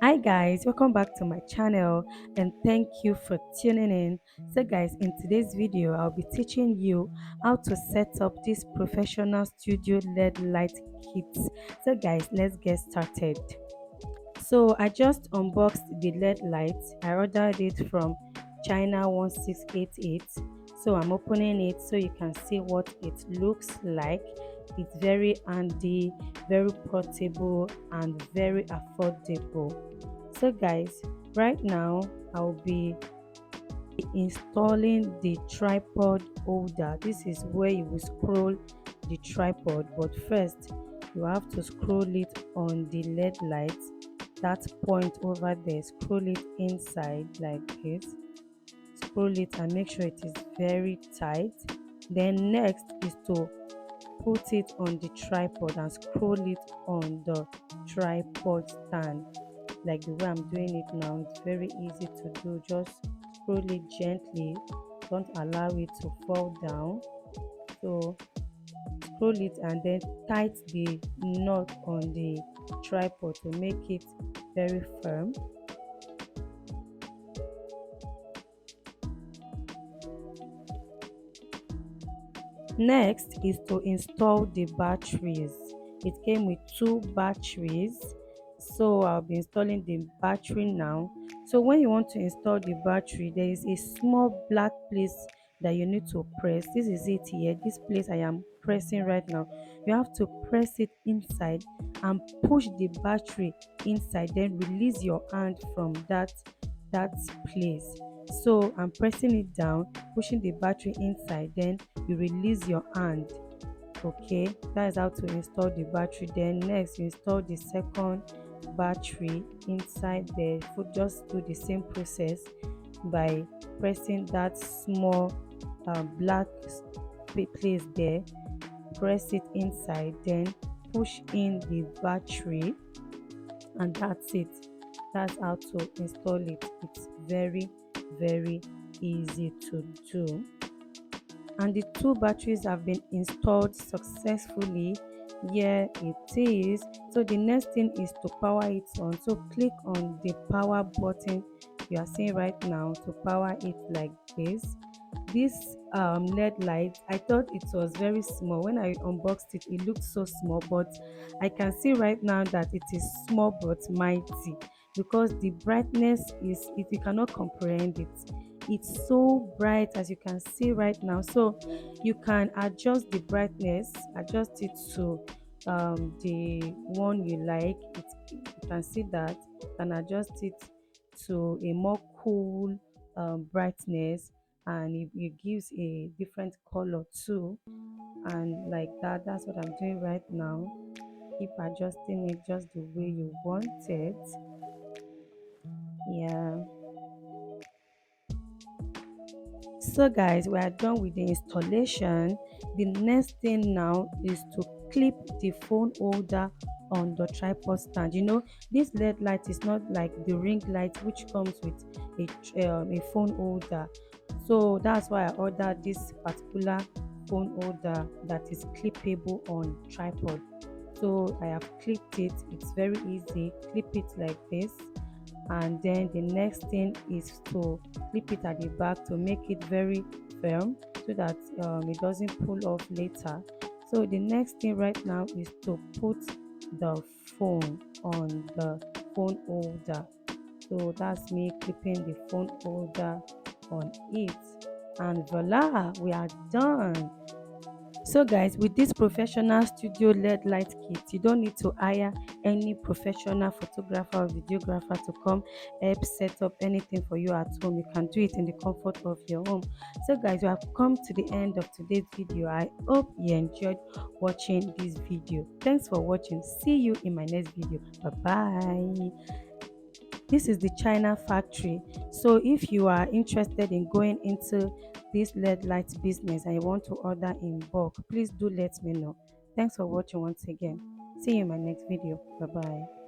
Hi guys, welcome back to my channel and thank you for tuning in. So guys, in today's video I'll be teaching you how to set up this professional studio LED light kit. So guys, let's get started. So I just unboxed the LED light. I ordered it from China 1688. So I'm opening it so you can see what it looks like. It's very handy, very portable and very affordable. So guys, right now I'll be installing the tripod holder. This is where you will scroll the tripod, but first you have to scroll it on the LED light, that point over there, scroll it inside like this, scroll it and make sure it is very tight. Then next is to put it on the tripod and scroll it on the tripod stand like the way I'm doing it now. It's very easy to do. Just scroll it gently, don't allow it to fall down. So scroll it and then tight the knot on the tripod to make it very firm. Next is to install the batteries. It came with two batteries, so I'll be installing the battery now. So when you want to install the battery, there is a small black place that you need to press. This is it here, this place I am pressing right now. You have to press it inside and push the battery inside, then release your hand from that place. So I'm pressing it down, pushing the battery inside, then you release your hand. Okay, that is how to install the battery. Then next you install the second battery inside there. Just do the same process by pressing that small black place there, press it inside, then push in the battery, and that's it. That's how to install it. It's very easy to do, and the two batteries have been installed successfully. Here it is. So the next thing is to power it on. So click on the power button you are seeing right now to power it like this LED light. I thought it was very small. When I unboxed it, it looked so small, but I can see right now that it is small but mighty, because the brightness is it, you cannot comprehend it. It's so bright, as you can see right now. So you can adjust the brightness, adjust it to the one you like. You can see that you can adjust it to a more cool brightness, and it gives a different color too, and like that. That's what I'm doing right now. Keep adjusting it just the way you want it. Yeah. So guys, we are done with the installation. The next thing now is to clip the phone holder on the tripod stand. You know, this LED light is not like the ring light which comes with a phone holder. So that's why I ordered this particular phone holder that is clippable on tripod. So I have clipped it. It's very easy. Clip it like this, and then the next thing is to clip it at the back to make it very firm, so that it doesn't pull off later. So the next thing right now is to put the phone on the phone holder. So that's me clipping the phone holder on it, and voila, we are done. So guys, with this professional studio LED light kit, you don't need to hire any professional photographer or videographer to come help set up anything for you at home. You can do it in the comfort of your home. So guys, we have come to the end of today's video. I hope you enjoyed watching this video. Thanks for watching. See you in my next video. Bye bye. This is the China factory. So if you are interested in going into this LED light business and you want to order in bulk, please do let me know. Thanks for watching once again. See you in my next video. Bye bye.